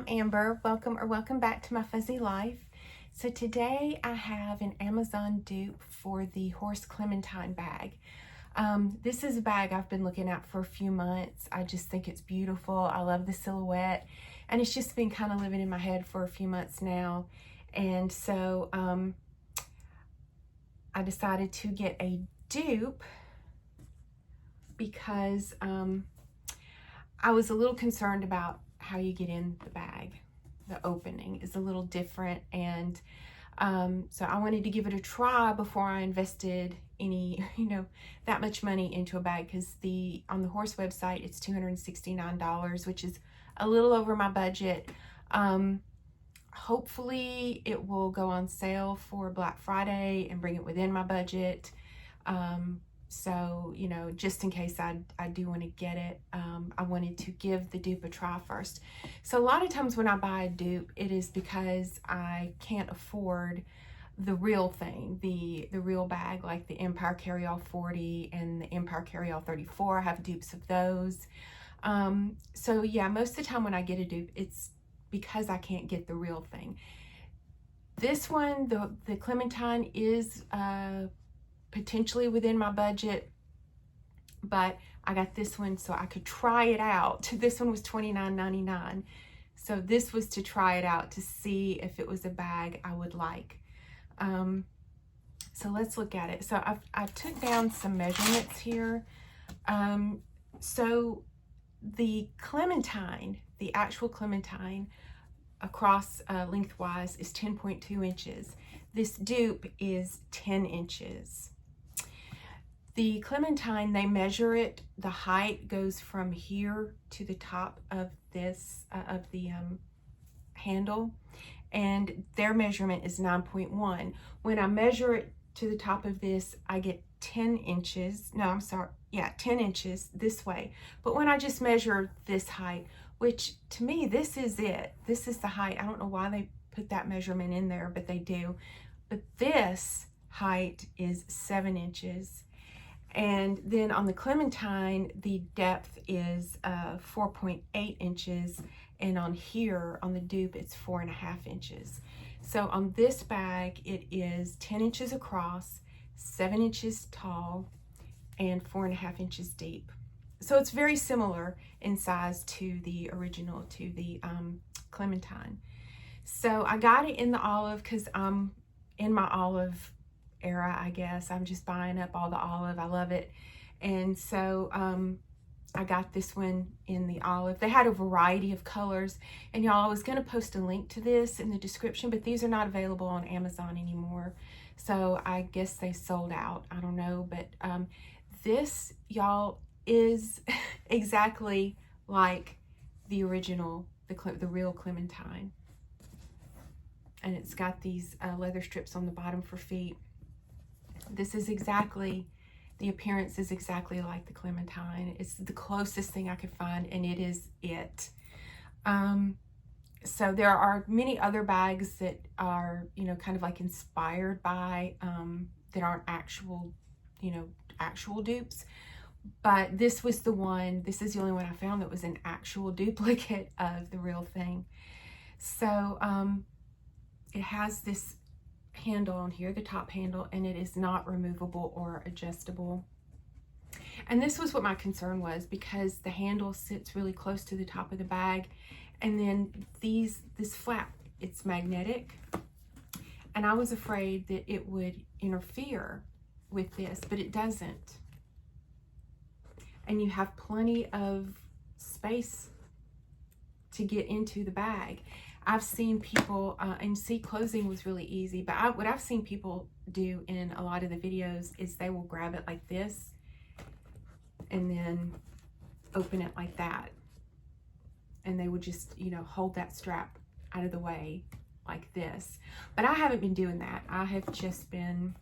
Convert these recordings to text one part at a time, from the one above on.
I'm Amber. Welcome back to my fuzzy life. So today I have an Amazon dupe for the horse Clementine bag. This is a bag I've been looking at for a few months. I just think it's beautiful. I love the silhouette, and it's just been kind of living in my head for a few months now. And so I decided to get a dupe because I was a little concerned about how you get in the bag. The opening is a little different, and so I wanted to give it a try before I invested any, that much money into a bag, because on the horse website it's $269, which is a little over my budget. Hopefully it will go on sale for Black Friday and bring it within my budget. So, just in case I do want to get it, I wanted to give the dupe a try first. So a lot of times when I buy a dupe, it is because I can't afford the real thing, the real bag, like the Empire Carryall 40 and the Empire Carryall 34. I have dupes of those. So yeah, most of the time when I get a dupe, it's because I can't get the real thing. This one, the Clementine, is potentially within my budget, but I got this one so I could try it out. This one was $29.99, so this was to try it out to see if it was a bag I would like. So let's look at it. So I took down some measurements here. So the Clementine, the actual Clementine, across lengthwise is 10.2 inches. This dupe is 10 inches. The Clementine, they measure it, the height goes from here to the top of this, of the handle, and their measurement is 9.1. When I measure it to the top of this, I get 10 inches. No, I'm sorry. Yeah, 10 inches this way. But when I just measure this height, which to me, this is it. This is the height. I don't know why they put that measurement in there, but they do. But this height is 7 inches. And then on the Clementine, the depth is 4.8 inches. And on here, on the dupe, it's 4.5 inches. So on this bag, it is 10 inches across, 7 inches tall, and 4.5 inches deep. So it's very similar in size to the original, to the Clementine. So I got it in the olive because I'm in my olive era, I guess. I'm just buying up all the olive. I love it. And so I got this one in the olive. They had a variety of colors, and y'all, I was going to post a link to this in the description, but these are not available on Amazon anymore. So I guess they sold out. I don't know, but this, y'all, is exactly like the original, the real Clementine. And it's got these leather strips on the bottom for feet. This is exactly, the appearance is exactly like the Clementine. It's the closest thing I could find, and it is it. So there are many other bags that are, kind of like inspired by, that aren't actual, actual dupes. But this was the one, this is the only one I found that was an actual duplicate of the real thing. So it has this handle on here, the top handle, and it is not removable or adjustable. And this was what my concern was, because the handle sits really close to the top of the bag, and then this flap, it's magnetic, and I was afraid that it would interfere with this, but it doesn't. And you have plenty of space to get into the bag. I've seen people, and see, closing was really easy, but what I've seen people do in a lot of the videos is they will grab it like this and then open it like that. And they would just, hold that strap out of the way like this. But I haven't been doing that. I have just been,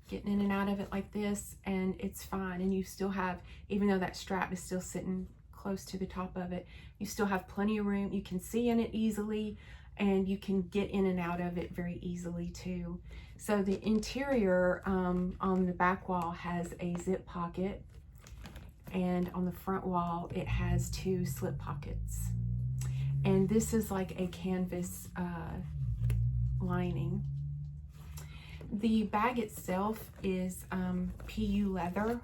getting in and out of it like this, and it's fine. And you still have, even though that strap is still sitting close to the top of it, you still have plenty of room. You can see in it easily, and you can get in and out of it very easily too. So the interior on the back wall has a zip pocket, and on the front wall it has 2 slip pockets. And this is like a canvas lining. The bag itself is PU leather,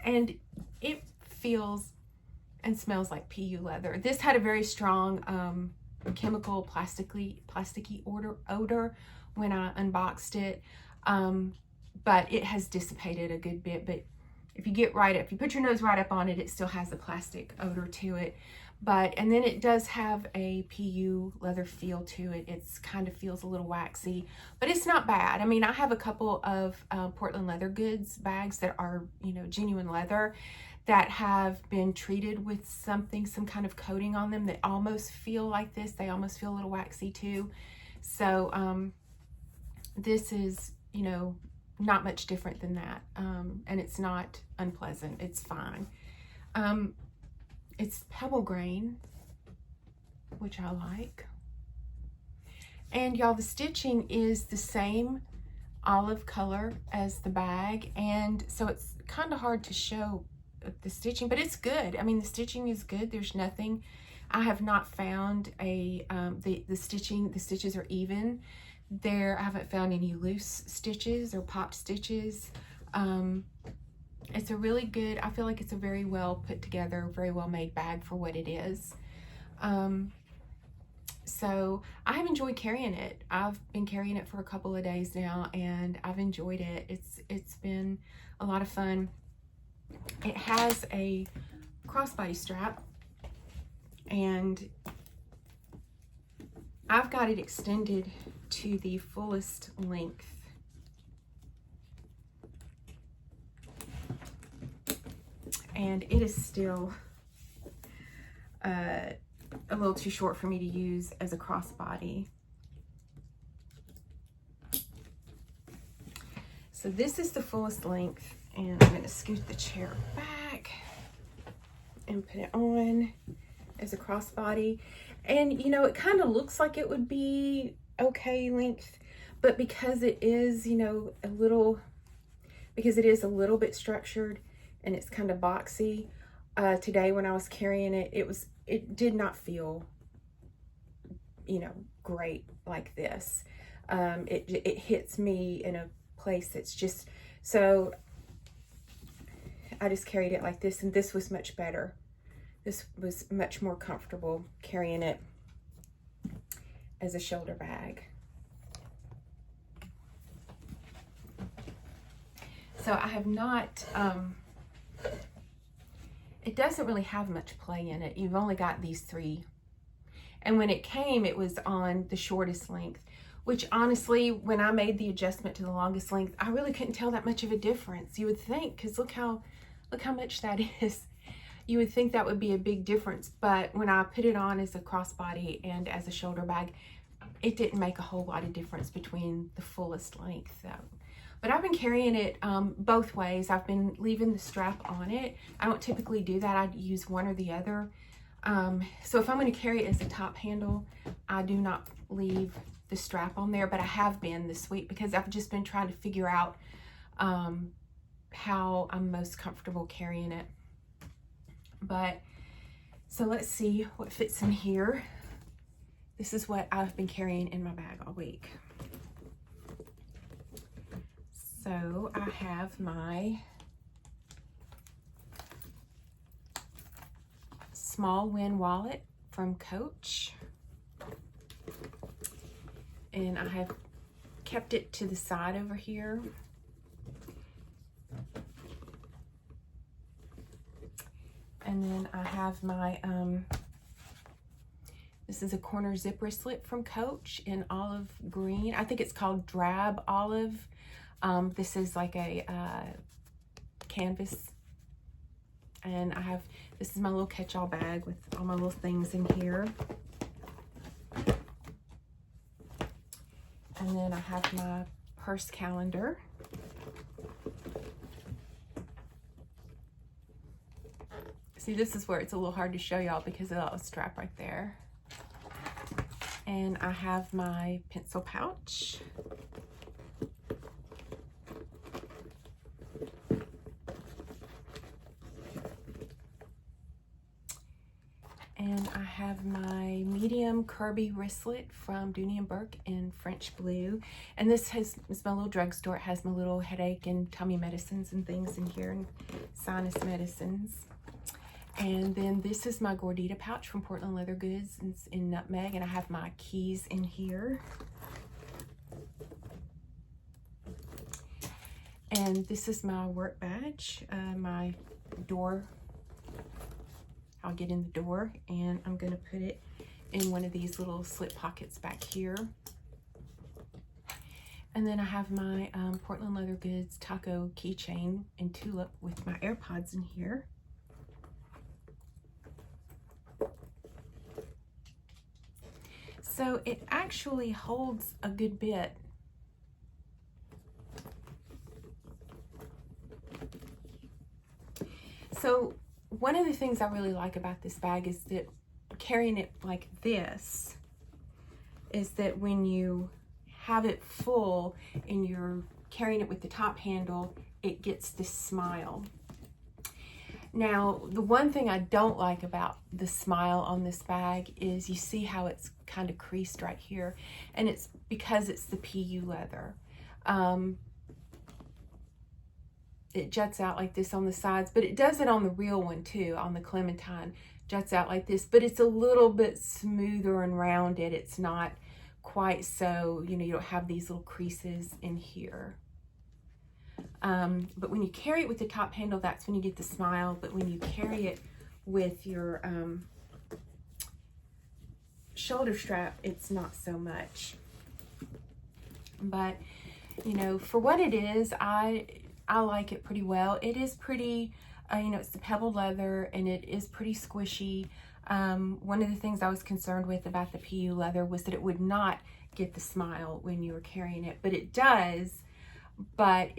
and it feels and smells like PU leather. This had a very strong chemical plasticky odor when I unboxed it, but it has dissipated a good bit. But if you put your nose right up on it, it still has a plastic odor to it. And then it does have a PU leather feel to it. It's kind of feels a little waxy, but it's not bad. I mean, I have a couple of Portland leather goods bags that are, genuine leather that have been treated with some kind of coating on them that almost feel like this. They almost feel a little waxy too. So this is, not much different than that. And it's not unpleasant. It's fine. It's pebble grain, which I like. And y'all, the stitching is the same olive color as the bag. And so it's kind of hard to show the stitching, but it's good. I mean, the stitching is good. There's nothing, I have not found the stitches are even. I haven't found any loose stitches or popped stitches. It's a really good, I feel like it's a very well put together, very well made bag for what it is. So I have enjoyed carrying it. I've been carrying it for a couple of days now, and I've enjoyed it. It's been a lot of fun. It has a crossbody strap, and I've got it extended to the fullest length. And it is still a little too short for me to use as a crossbody. So this is the fullest length, and I'm going to scoot the chair back and put it on as a crossbody. And it kind of looks like it would be okay length, but because it is, a little bit structured and it's kind of boxy, today when I was carrying it, it did not feel, great like this. It hits me in a place that's just, so I just carried it like this, and this was much better. This was much more comfortable carrying it as a shoulder bag. So I have not, it doesn't really have much play in it. You've only got these 3. And when it came, it was on the shortest length, which honestly, when I made the adjustment to the longest length, I really couldn't tell that much of a difference. You would think, because look how much that is. You would think that would be a big difference, but when I put it on as a crossbody and as a shoulder bag, it didn't make a whole lot of difference between the fullest length though. But I've been carrying it both ways. I've been leaving the strap on it. I don't typically do that. I use one or the other. So if I'm going to carry it as a top handle, I do not leave the strap on there, but I have been this week because I've just been trying to figure out how I'm most comfortable carrying it. But so let's see what fits in here. This is what I've been carrying in my bag all week. So I have my small Win wallet from Coach, and I have kept it to the side over here. And then I have my, this is a corner zipper slip from Coach in olive green. I think it's called drab olive. This is like a canvas. And this is my little catch-all bag with all my little things in here. And then I have my purse calendar. See, this is where it's a little hard to show y'all because of that strap right there. And I have my pencil pouch. And I have my medium Kirby wristlet from Dooney & Burke in French blue. And this is my little drugstore. It has my little headache and tummy medicines and things in here, and sinus medicines. And then this is my Gordita pouch from Portland Leather Goods in nutmeg, and I have my keys in here. And this is my work badge, my door. I'll get in the door, and I'm gonna put it in one of these little slip pockets back here. And then I have my Portland Leather Goods taco keychain in tulip with my AirPods in here. So it actually holds a good bit. So one of the things I really like about this bag is that carrying it like this is that when you have it full and you're carrying it with the top handle, it gets this smile. Now, the one thing I don't like about the smile on this bag is you see how it's kind of creased right here, and it's because it's the PU leather. It juts out like this on the sides, but it does it on the real one too, on the Clementine. Juts out like this, but it's a little bit smoother and rounded. It's not quite so, you know, you don't have these little creases in here. But when you carry it with the top handle, that's when you get the smile. But when you carry it with your shoulder strap, it's not so much. But, you know, for what it is, I like it pretty well. It is pretty, you know, it's the pebbled leather, and it is pretty squishy. One of the things I was concerned with about the PU leather was that it would not get the smile when you were carrying it, but it does. But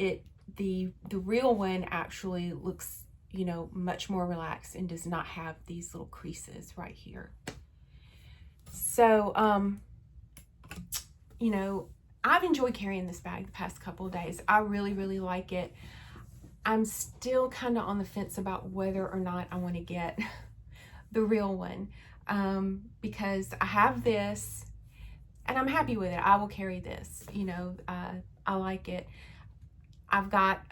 the real one actually looks, you know, much more relaxed and does not have these little creases right here. So, you know, I've enjoyed carrying this bag the past couple of days. I really, really like it. I'm still kind of on the fence about whether or not I want to get the real one, because I have this and I'm happy with it. I will carry this, you know, I like it. I've got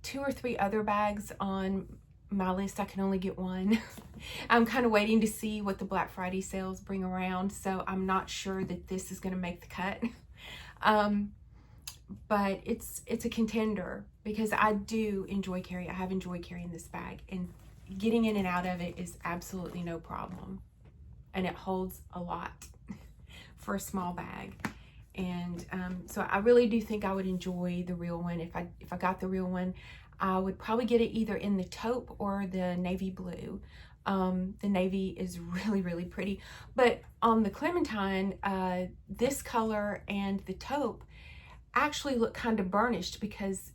2 or 3 other bags on my list. I can only get one. I'm kind of waiting to see what the Black Friday sales bring around, so I'm not sure that this is going to make the cut. But it's a contender because I do enjoy carrying. I have enjoyed carrying this bag, and getting in and out of it is absolutely no problem. And it holds a lot for a small bag. And so I really do think I would enjoy the real one. If I got the real one, I would probably get it either in the taupe or the navy blue. The navy is really, really pretty. But on the Clementine, this color and the taupe actually look kind of burnished because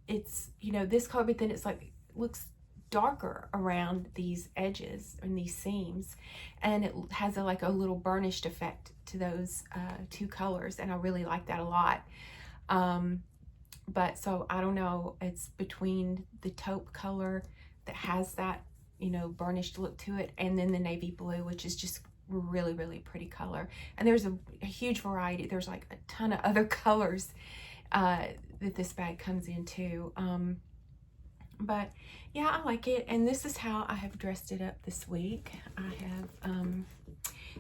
it's, you know, this color, but then it's like, looks darker around these edges and these seams, and it has like a little burnished effect to those 2 colors, and I really like that a lot. But so I don't know, it's between the taupe color that has that, you know, burnished look to it, and then the navy blue, which is just really, really pretty color. And there's a huge variety. There's like a ton of other colors that this bag comes into. But yeah, I like it. And this is how I have dressed it up this week. I have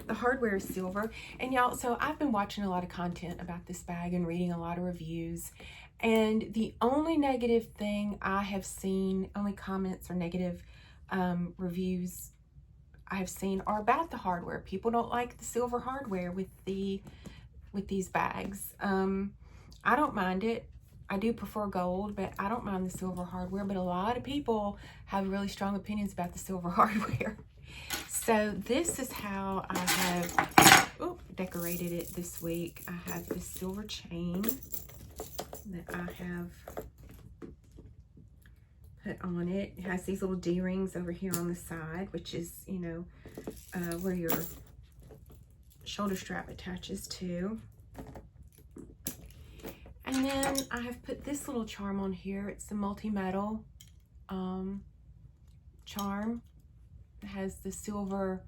the hardware is silver. And y'all, so I've been watching a lot of content about this bag and reading a lot of reviews. And the only negative thing I have seen, only comments or negative reviews I have seen are about the hardware. People don't like the silver hardware with these bags. I don't mind it. I do prefer gold, but I don't mind the silver hardware. But a lot of people have really strong opinions about the silver hardware. So this is how I have decorated it this week. I have this silver chain that I have put on it. It has these little D-rings over here on the side, which is, you know, where your shoulder strap attaches to. And then I have put this little charm on here. It's the multi-metal charm. It has the silver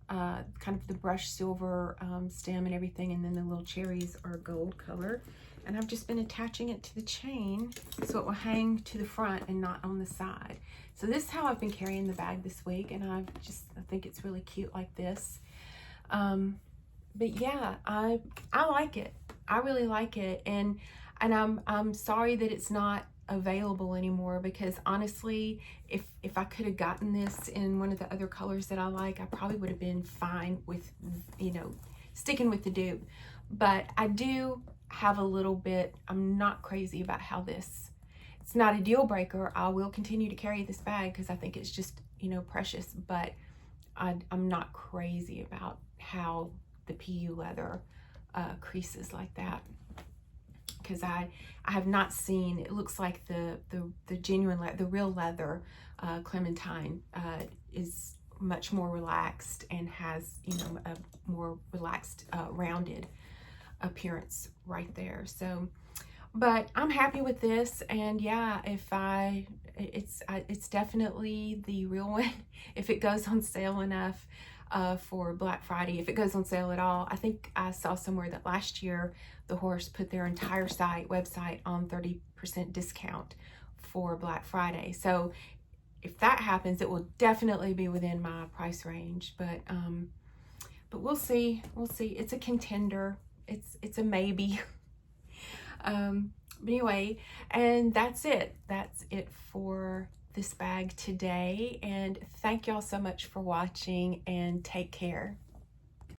kind of the brushed silver stem and everything, and then the little cherries are gold color. And I've just been attaching it to the chain so it will hang to the front and not on the side. So this is how I've been carrying the bag this week, and I think it's really cute like this. But yeah, I like it. I really like it, and I'm sorry that it's not available anymore, because honestly, if I could have gotten this in one of the other colors that I like, I probably would have been fine with, you know, sticking with the dupe. But I do have a little bit, I'm not crazy about how this, it's not a deal breaker. I will continue to carry this bag because I think it's just, you know, precious, but I'm not crazy about how the PU leather creases like that, because I have not seen, it looks like the genuine the real leather Clementine is much more relaxed and has, you know, a more relaxed rounded appearance right there. So, but I'm happy with this, and yeah, it's definitely the real one. If it goes on sale enough for Black Friday, if it goes on sale at all. I think I saw somewhere that last year the horse put their entire website on 30% discount for Black Friday. So if that happens, it will definitely be within my price range. But we'll see. We'll see. It's a contender. It's a maybe. But anyway, and that's it. That's it for this bag today. And thank y'all so much for watching, and take care.